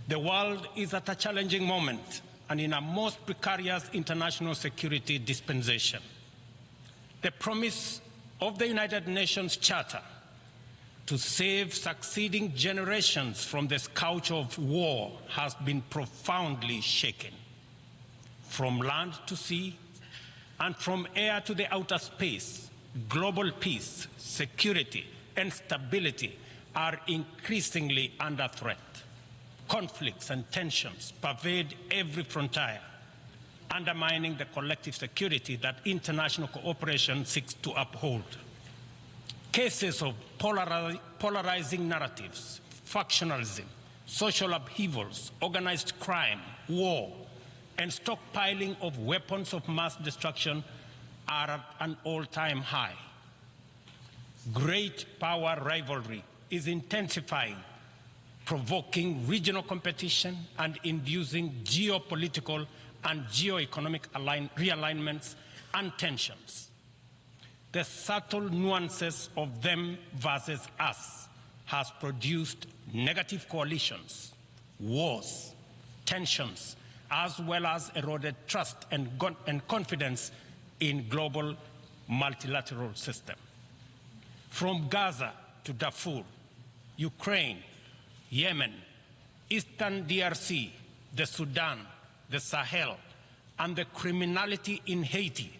The world is at a challenging moment and in a most precarious international security dispensation. The promise of the United Nations Charter to save succeeding generations from the scourge of war has been profoundly shaken. From land to sea and from air to the outer space, global peace, security, and stability are increasingly under threat. Conflicts and tensions pervade every frontier, undermining the collective security that international cooperation seeks to uphold. Cases of polarizing narratives, factionalism, social upheavals, organized crime, war, and stockpiling of weapons of mass destruction are at an all-time high. Great power rivalry is intensifying, provoking regional competition and inducing geopolitical and geoeconomic realignments and tensions. The subtle nuances of them versus us has produced negative coalitions, wars, tensions, as well as eroded trust and confidence in global multilateral system. From Gaza to Darfur, Ukraine, Yemen, Eastern DRC, the Sudan, the Sahel, and the criminality in Haiti,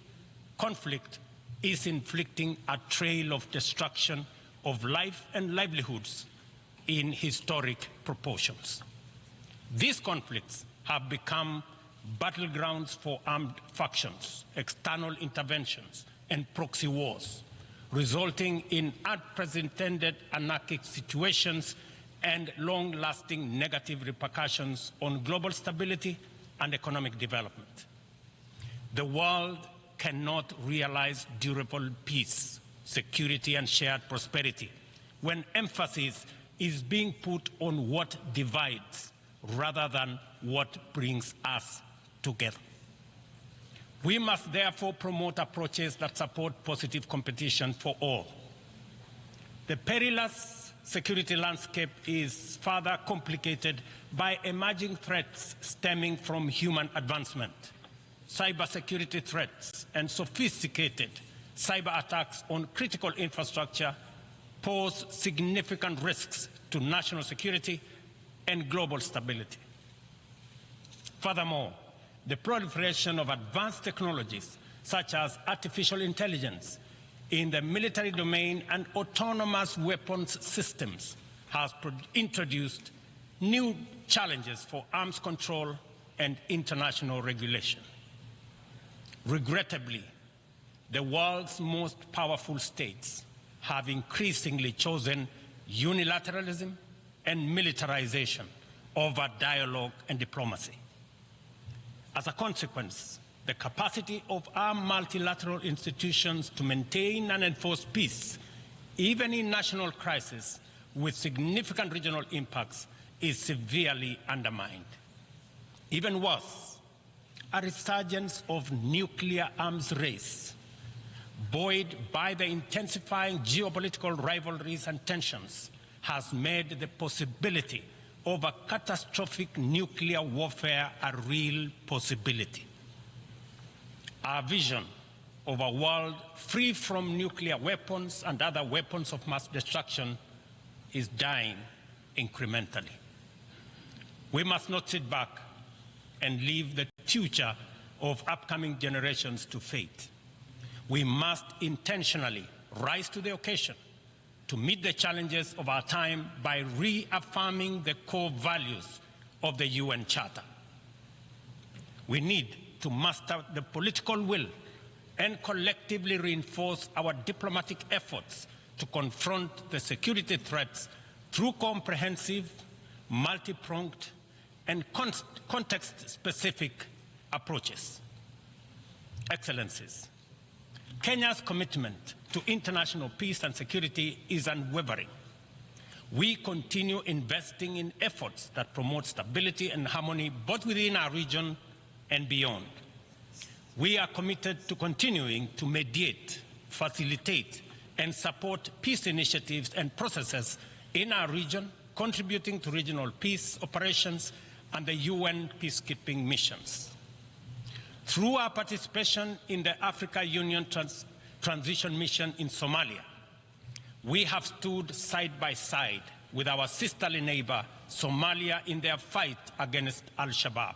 conflict is inflicting a trail of destruction of life and livelihoods in historic proportions. These conflicts have become battlegrounds for armed factions, external interventions, and proxy wars, resulting in unprecedented anarchic situations and long-lasting negative repercussions on global stability and economic development. The world cannot realize durable peace, security, and shared prosperity when emphasis is being put on what divides rather than what brings us together. We must therefore promote approaches that support positive competition for all. The perilous security landscape is further complicated by emerging threats stemming from human advancement. Cybersecurity threats and sophisticated cyber attacks on critical infrastructure pose significant risks to national security and global stability. Furthermore, the proliferation of advanced technologies such as artificial intelligence in the military domain and autonomous weapons systems has introduced new challenges for arms control and international regulation. Regrettably, the world's most powerful states have increasingly chosen unilateralism and militarization over dialogue and diplomacy. As a consequence, the capacity of our multilateral institutions to maintain and enforce peace, even in national crises with significant regional impacts, is severely undermined. Even worse, a resurgence of nuclear arms race, buoyed by the intensifying geopolitical rivalries and tensions, has made the possibility of a catastrophic nuclear warfare a real possibility. Our vision of a world free from nuclear weapons and other weapons of mass destruction is dying incrementally. We must not sit back and leave the future of upcoming generations to fate. We must intentionally rise to the occasion to meet the challenges of our time by reaffirming the core values of the UN Charter. We need to muster the political will and collectively reinforce our diplomatic efforts to confront the security threats through comprehensive, multi-pronged, and context-specific approaches. Excellencies, Kenya's commitment to international peace and security is unwavering. We continue investing in efforts that promote stability and harmony both within our region and beyond. We are committed to continuing to mediate, facilitate, and support peace initiatives and processes in our region contributing to regional peace operations and the UN peacekeeping missions. Through our participation in the Africa Union Transition Mission in Somalia, we have stood side by side with our sisterly neighbor, Somalia, in their fight against Al-Shabaab.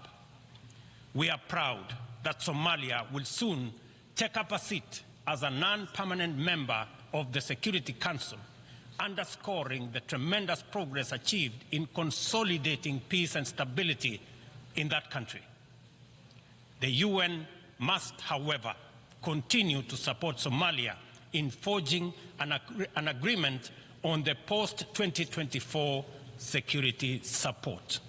We are proud that Somalia will soon take up a seat as a non-permanent member of the Security Council, underscoring the tremendous progress achieved in consolidating peace and stability in that country. The UN must, however, continue to support Somalia in forging an agreement on the post-2024 security support.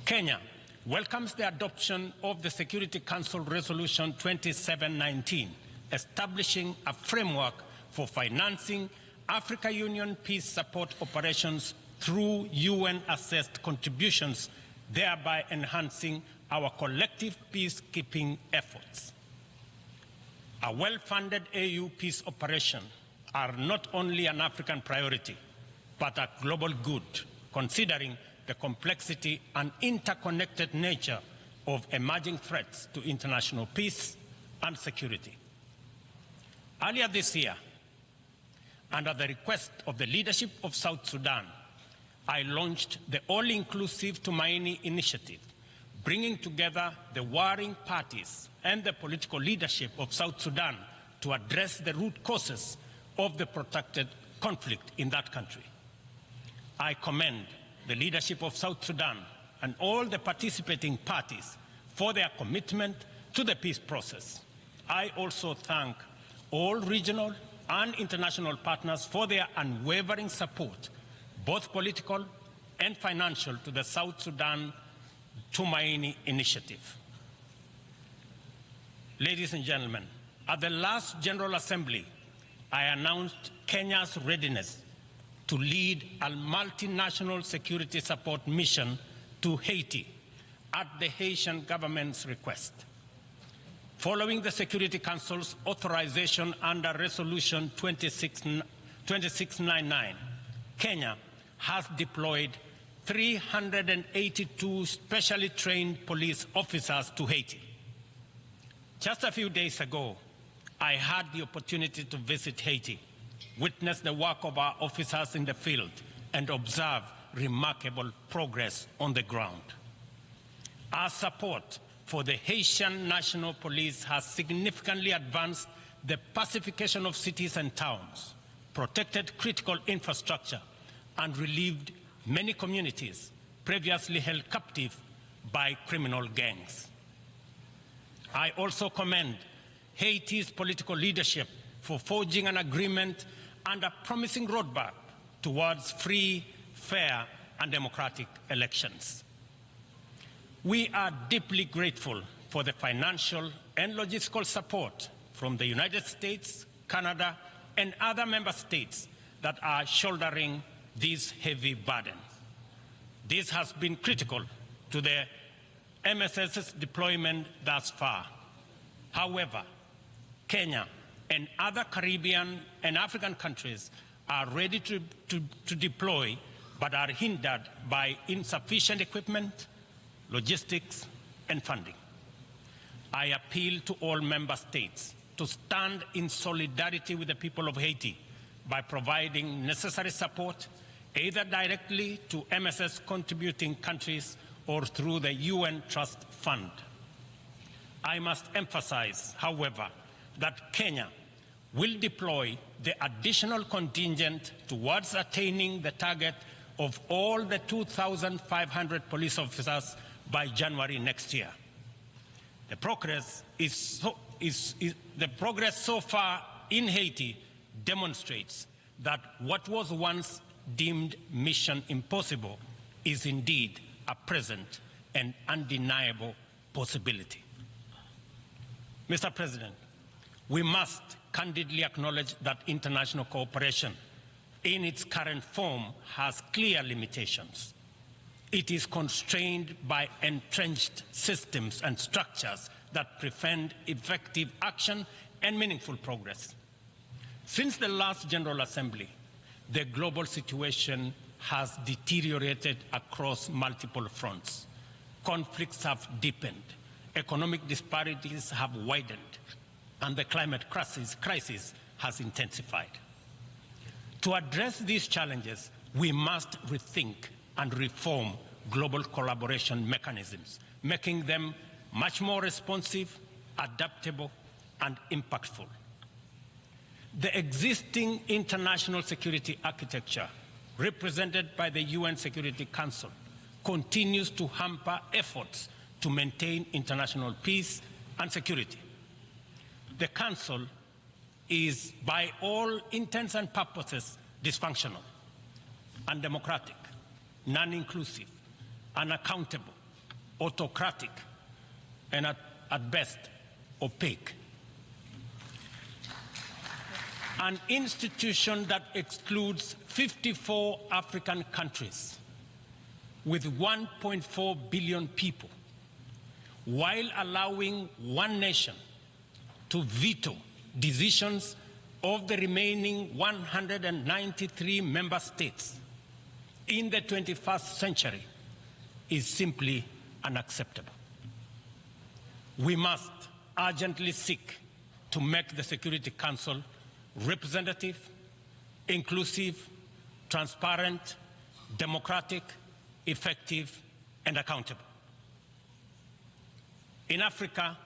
Kenya welcomes the adoption of the Security Council Resolution 2719, establishing a framework for financing Africa Union peace support operations through UN-assessed contributions, thereby enhancing our collective peacekeeping efforts. A well-funded AU peace operation are not only an African priority, but a global good, considering the complexity and interconnected nature of emerging threats to international peace and security. Earlier this year, under the request of the leadership of South Sudan, I launched the all-inclusive Tumaini initiative, bringing together the warring parties and the political leadership of South Sudan to address the root causes of the protracted conflict in that country. I commend the leadership of South Sudan and all the participating parties for their commitment to the peace process. I also thank all regional and international partners for their unwavering support, both political and financial, to the South Sudan Tumaini initiative. Ladies and gentlemen, at the last General Assembly, I announced Kenya's readiness to lead a multinational security support mission to Haiti at the Haitian government's request. Following the Security Council's authorization under Resolution 2699, Kenya has deployed 382 specially trained police officers to Haiti. Just a few days ago, I had the opportunity to visit Haiti, witness the work of our officers in the field, and observe remarkable progress on the ground. Our support for the Haitian National Police has significantly advanced the pacification of cities and towns, protected critical infrastructure, and relieved many communities previously held captive by criminal gangs. I also commend Haiti's political leadership for forging an agreement and a promising roadmap towards free, fair, and democratic elections. We are deeply grateful for the financial and logistical support from the United States, Canada, and other member states that are shouldering this heavy burden. This has been critical to the MSS's deployment thus far. However, Kenya and other Caribbean and African countries are ready to deploy, but are hindered by insufficient equipment, logistics, and funding. I appeal to all member states to stand in solidarity with the people of Haiti by providing necessary support, either directly to MSS contributing countries or through the UN Trust Fund. I must emphasize, however, that Kenya will deploy the additional contingent towards attaining the target of all the 2,500 police officers by January next year. The progress so far in Haiti demonstrates that what was once deemed mission impossible is indeed a present and undeniable possibility. Mr. President, we must candidly acknowledge that international cooperation in its current form has clear limitations. It is constrained by entrenched systems and structures that prevent effective action and meaningful progress. Since the last General Assembly, the global situation has deteriorated across multiple fronts. Conflicts have deepened, economic disparities have widened, and the climate crisis has intensified. To address these challenges, we must rethink and reform global collaboration mechanisms, making them much more responsive, adaptable, and impactful. The existing international security architecture, represented by the UN Security Council, continues to hamper efforts to maintain international peace and security. The Council is, by all intents and purposes, dysfunctional, undemocratic, non-inclusive, unaccountable, autocratic, and at best, opaque. An institution that excludes 54 African countries with 1.4 billion people, while allowing one nation to veto decisions of the remaining 193 member states in the 21st century, is simply unacceptable. We must urgently seek to make the Security Council representative, inclusive, transparent, democratic, effective, and accountable. In Africa,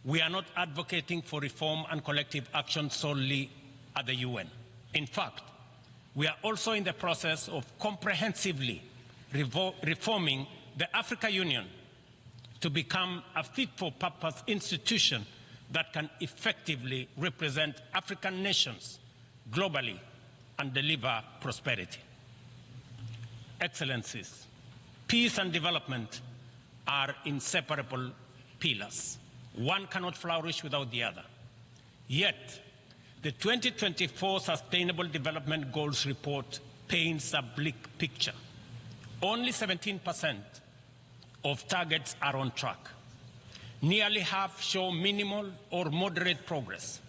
we are not advocating for reform and collective action solely at the UN. In fact, we are also in the process of comprehensively reforming the Africa Union to become a fit-for-purpose institution that can effectively represent African nations globally and deliver prosperity. Excellencies, peace and development are inseparable pillars. One cannot flourish without the other. Yet, the 2024 Sustainable Development Goals report paints a bleak picture. Only 17% of targets are on track. Nearly half show minimal or moderate progress,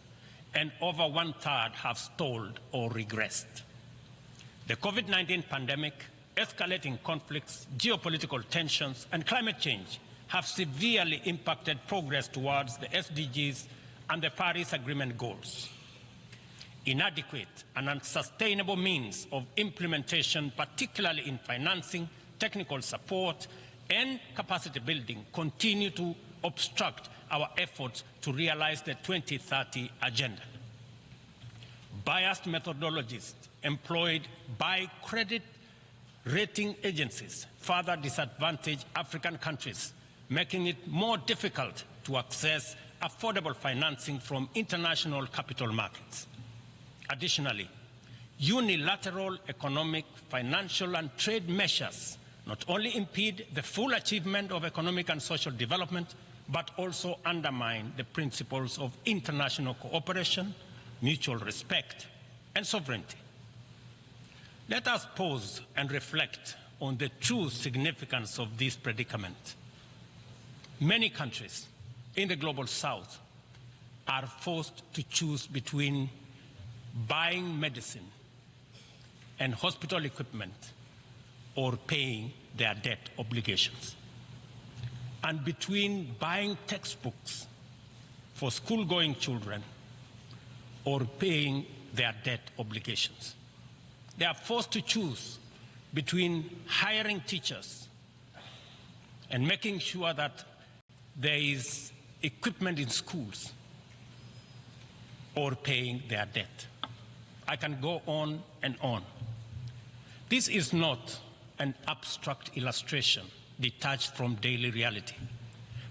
and over 1/3 have stalled or regressed. The COVID-19 pandemic, escalating conflicts, geopolitical tensions, and climate change have severely impacted progress towards the SDGs and the Paris Agreement goals. Inadequate and unsustainable means of implementation, particularly in financing, technical support, and capacity building, continue to obstruct our efforts to realize the 2030 agenda. Biased methodologies employed by credit rating agencies further disadvantage African countries, making it more difficult to access affordable financing from international capital markets. Additionally, unilateral economic, financial, and trade measures not only impede the full achievement of economic and social development, but also undermine the principles of international cooperation, mutual respect, and sovereignty. Let us pause and reflect on the true significance of this predicament. Many countries in the global south are forced to choose between buying medicine and hospital equipment or paying their debt obligations, and between buying textbooks for school-going children or paying their debt obligations. They are forced to choose between hiring teachers and making sure that there is equipment in schools or paying their debt. I can go on and on. This is not an abstract illustration detached from daily reality,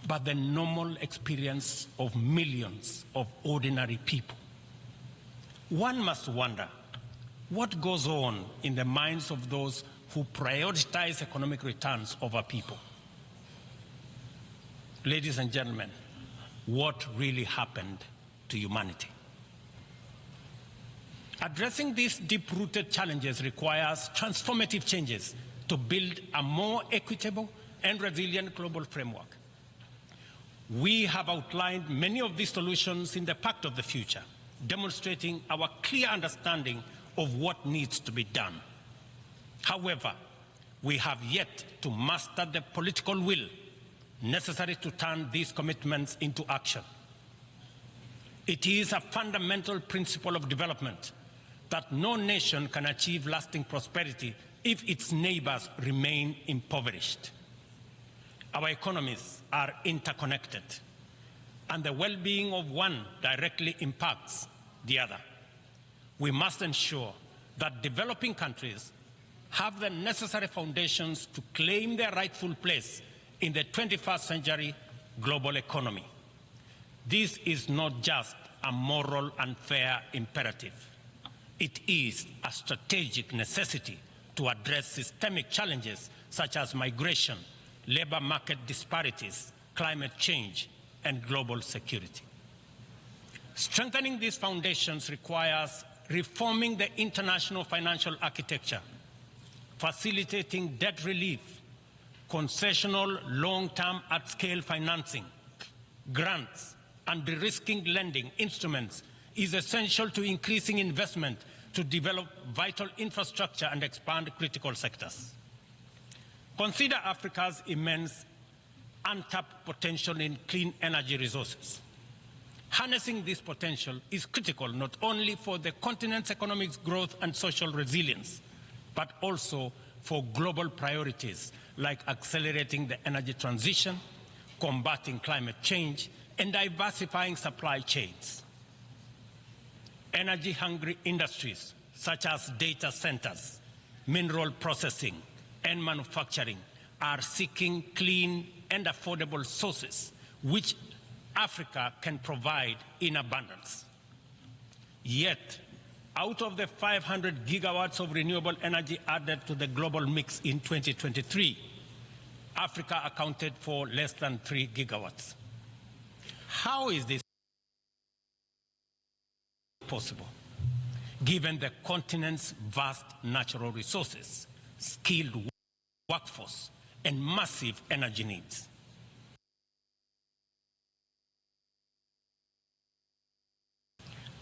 but the normal experience of millions of ordinary people. One must wonder what goes on in the minds of those who prioritize economic returns over people. Ladies and gentlemen, what really happened to humanity? Addressing these deep-rooted challenges requires transformative changes to build a more equitable and resilient global framework. We have outlined many of these solutions in the Pact of the Future, demonstrating our clear understanding of what needs to be done. However, we have yet to master the political will necessary to turn these commitments into action. It is a fundamental principle of development that no nation can achieve lasting prosperity if its neighbors remain impoverished. Our economies are interconnected, and the well-being of one directly impacts the other. We must ensure that developing countries have the necessary foundations to claim their rightful place in the 21st century global economy. This is not just a moral and fair imperative. It is a strategic necessity to address systemic challenges such as migration, labor market disparities, climate change, and global security. Strengthening these foundations requires reforming the international financial architecture, facilitating debt relief, concessional long-term at-scale financing, grants, and de-risking lending instruments is essential to increasing investment to develop vital infrastructure and expand critical sectors. Consider Africa's immense untapped potential in clean energy resources. Harnessing this potential is critical not only for the continent's economic growth and social resilience, but also for global priorities like accelerating the energy transition, combating climate change, and diversifying supply chains. Energy-hungry industries such as data centers, mineral processing, and manufacturing are seeking clean and affordable sources which Africa can provide in abundance. Yet, out of the 500 gigawatts of renewable energy added to the global mix in 2023, Africa accounted for less than 3 gigawatts. How is this possible, given the continent's vast natural resources, skilled workforce, and massive energy needs?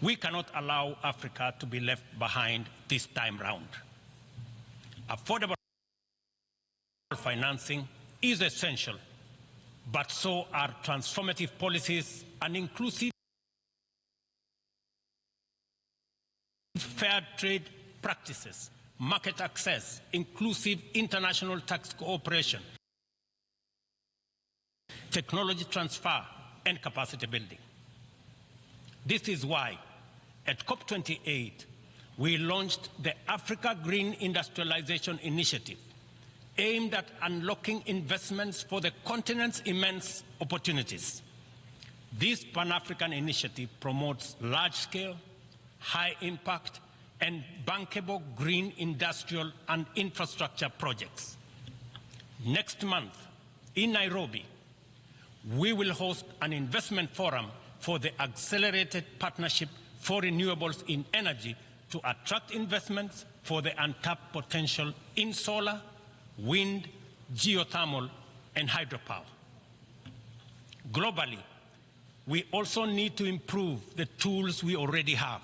We cannot allow Africa to be left behind this time round. Affordable financing is essential, but so are transformative policies and inclusive fair trade practices, market access, inclusive international tax cooperation, technology transfer, and capacity building. This is why, at COP28, we launched the Africa Green Industrialization Initiative, aimed at unlocking investments for the continent's immense opportunities. This Pan-African initiative promotes large-scale, high-impact, and bankable green industrial and infrastructure projects. Next month, in Nairobi, we will host an investment forum for the Accelerated Partnership for Renewables in Energy to attract investments for the untapped potential in solar, wind, geothermal, and hydropower. Globally, we also need to improve the tools we already have.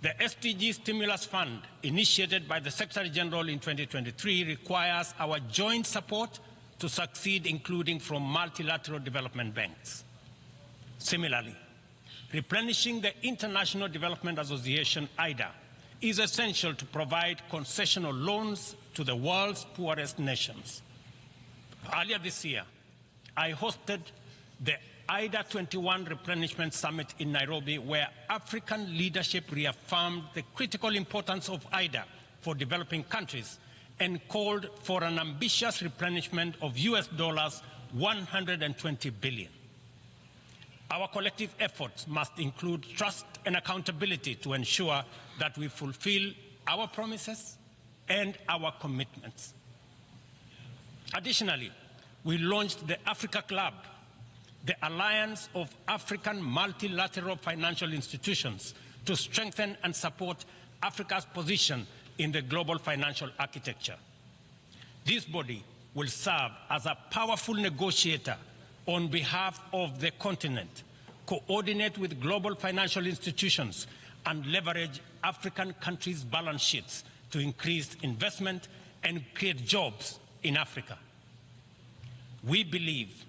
The SDG Stimulus Fund, initiated by the Secretary General in 2023, requires our joint support to succeed, including from multilateral development banks. Similarly, replenishing the International Development Association, IDA, is essential to provide concessional loans to the world's poorest nations. Earlier this year, I hosted the IDA 21 Replenishment Summit in Nairobi, where African leadership reaffirmed the critical importance of IDA for developing countries and called for an ambitious replenishment of US dollars 120 billion. Our collective efforts must include trust and accountability to ensure that we fulfill our promises and our commitments. Additionally, we launched the Africa Club, the Alliance of African Multilateral Financial Institutions, to strengthen and support Africa's position in the global financial architecture. This body will serve as a powerful negotiator on behalf of the continent, coordinate with global financial institutions, and leverage African countries' balance sheets to increase investment and create jobs in Africa. We believe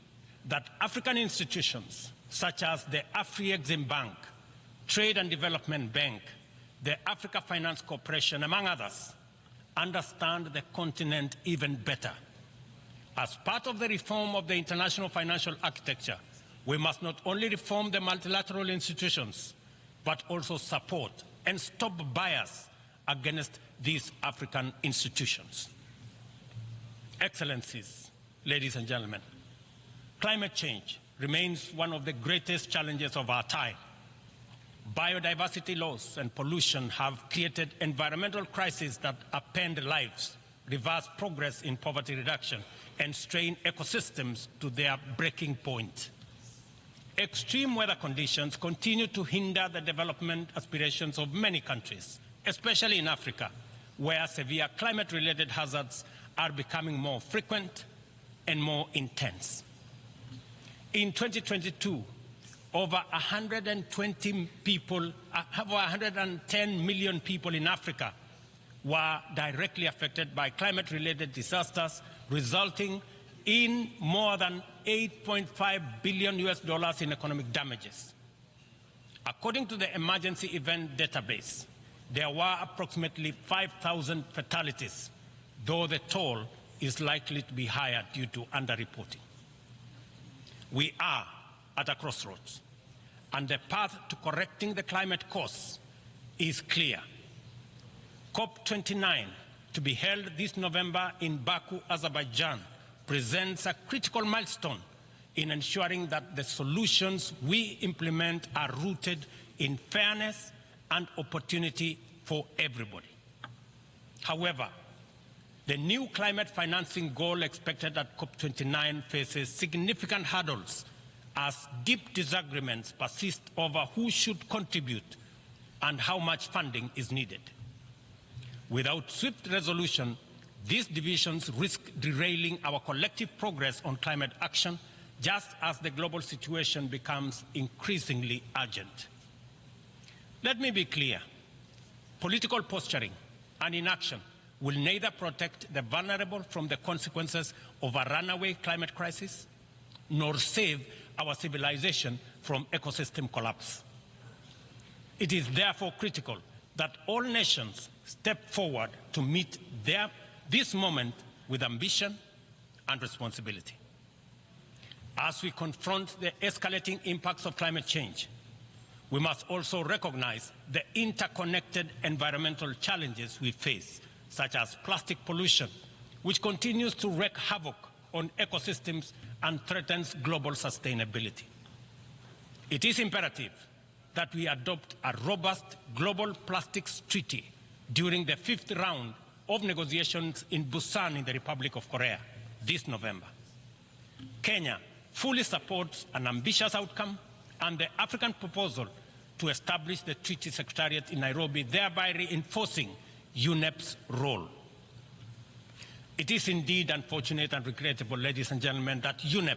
that African institutions such as the Afri-Exim Bank, Trade and Development Bank, the Africa Finance Corporation, among others, understand the continent even better. As part of the reform of the international financial architecture, we must not only reform the multilateral institutions, but also support and stop bias against these African institutions. Excellencies, ladies and gentlemen, climate change remains one of the greatest challenges of our time. Biodiversity loss and pollution have created environmental crises that upend lives, reverse progress in poverty reduction, and strain ecosystems to their breaking point. Extreme weather conditions continue to hinder the development aspirations of many countries, especially in Africa, where severe climate-related hazards are becoming more frequent and more intense. In 2022, over 110 million people in Africa were directly affected by climate-related disasters, resulting in more than $8.5 billion in economic damages. According to the Emergency Event Database, there were approximately 5,000 fatalities, though the toll is likely to be higher due to underreporting. We are at a crossroads, and the path to correcting the climate course is clear. COP29, to be held this November in Baku, Azerbaijan, presents a critical milestone in ensuring that the solutions we implement are rooted in fairness and opportunity for everybody. However, the new climate financing goal expected at COP29 faces significant hurdles as deep disagreements persist over who should contribute and how much funding is needed. Without swift resolution, these divisions risk derailing our collective progress on climate action, just as the global situation becomes increasingly urgent. Let me be clear. Political posturing and inaction will neither protect the vulnerable from the consequences of a runaway climate crisis, nor save our civilization from ecosystem collapse. It is therefore critical that all nations step forward to meet this moment with ambition and responsibility. As we confront the escalating impacts of climate change, we must also recognize the interconnected environmental challenges we face, such as plastic pollution, which continues to wreak havoc on ecosystems and threatens global sustainability. It is imperative that we adopt a robust global plastics treaty during the 5th round of negotiations in Busan in the Republic of Korea this November. Kenya fully supports an ambitious outcome and the African proposal to establish the Treaty Secretariat in Nairobi, thereby reinforcing UNEP's role. It is indeed unfortunate and regrettable, ladies and gentlemen, that UNEP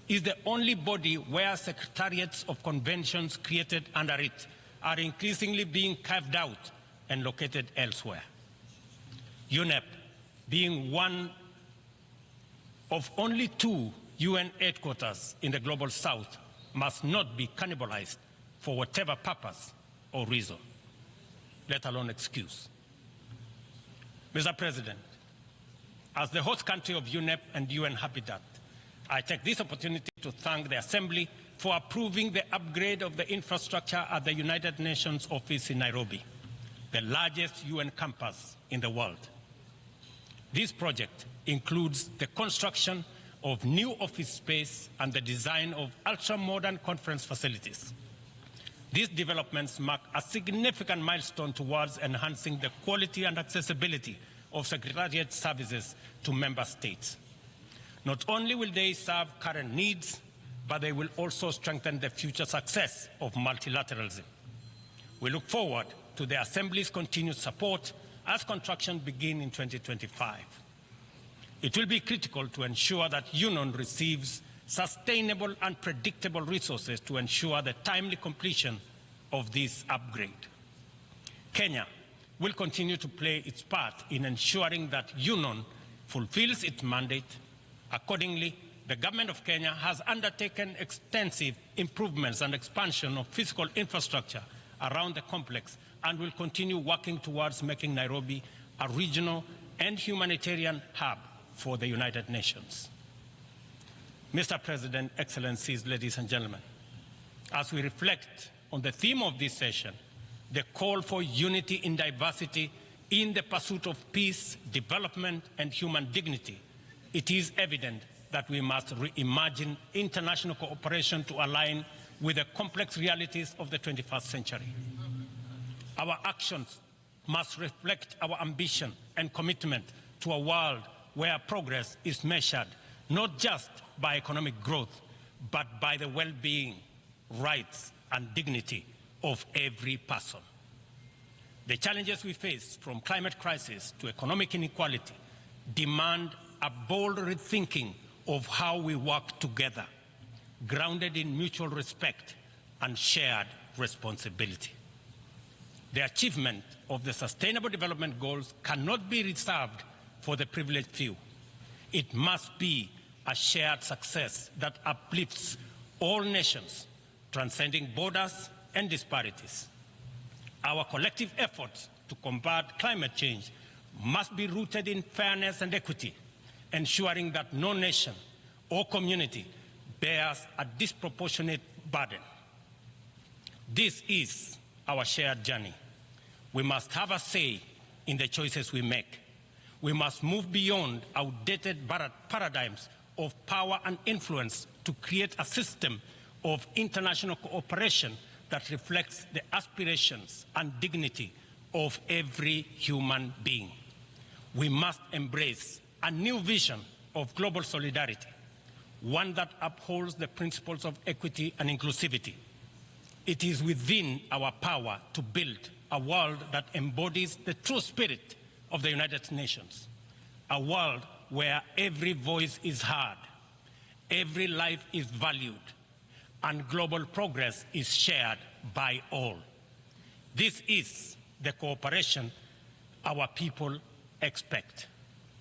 is the only body where secretariats of conventions created under it are increasingly being carved out and located elsewhere. UNEP, being one of only 2 UN headquarters in the global south, must not be cannibalized for whatever purpose or reason, let alone excuse. Mr. President, as the host country of UNEP and UN Habitat, I take this opportunity to thank the Assembly for approving the upgrade of the infrastructure at the United Nations office in Nairobi, the largest UN campus in the world. This project includes the construction of new office space and the design of ultra-modern conference facilities. These developments mark a significant milestone towards enhancing the quality and accessibility of Secretariat services to member states. Not only will they serve current needs, but they will also strengthen the future success of multilateralism. We look forward to the Assembly's continued support as construction begins in 2025. It will be critical to ensure that UNON receives sustainable and predictable resources to ensure the timely completion of this upgrade. Kenya will continue to play its part in ensuring that UNON fulfills its mandate. Accordingly, the government of Kenya has undertaken extensive improvements and expansion of physical infrastructure around the complex and will continue working towards making Nairobi a regional and humanitarian hub for the United Nations. Mr. President, Excellencies, ladies and gentlemen, as we reflect on the theme of this session, the call for unity in diversity in the pursuit of peace, development, and human dignity, it is evident that we must reimagine international cooperation to align with the complex realities of the 21st century. Our actions must reflect our ambition and commitment to a world where progress is measured not just by economic growth, but by the well-being, rights, and dignity of every person. The challenges we face, from climate crisis to economic inequality, demand a bold rethinking of how we work together, grounded in mutual respect and shared responsibility. The achievement of the Sustainable Development Goals cannot be reserved for the privileged few. It must be a shared success that uplifts all nations, transcending borders and disparities. Our collective efforts to combat climate change must be rooted in fairness and equity, ensuring that no nation or community bears a disproportionate burden. This is our shared journey. We must have a say in the choices we make. We must move beyond outdated paradigms of power and influence to create a system of international cooperation that reflects the aspirations and dignity of every human being. We must embrace a new vision of global solidarity, one that upholds the principles of equity and inclusivity. It is within our power to build a world that embodies the true spirit of the United Nations, a world where every voice is heard, every life is valued, and global progress is shared by all. This is the cooperation our people expect,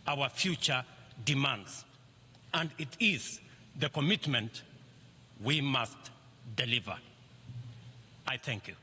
our future demands, and it is the commitment we must deliver. I thank you.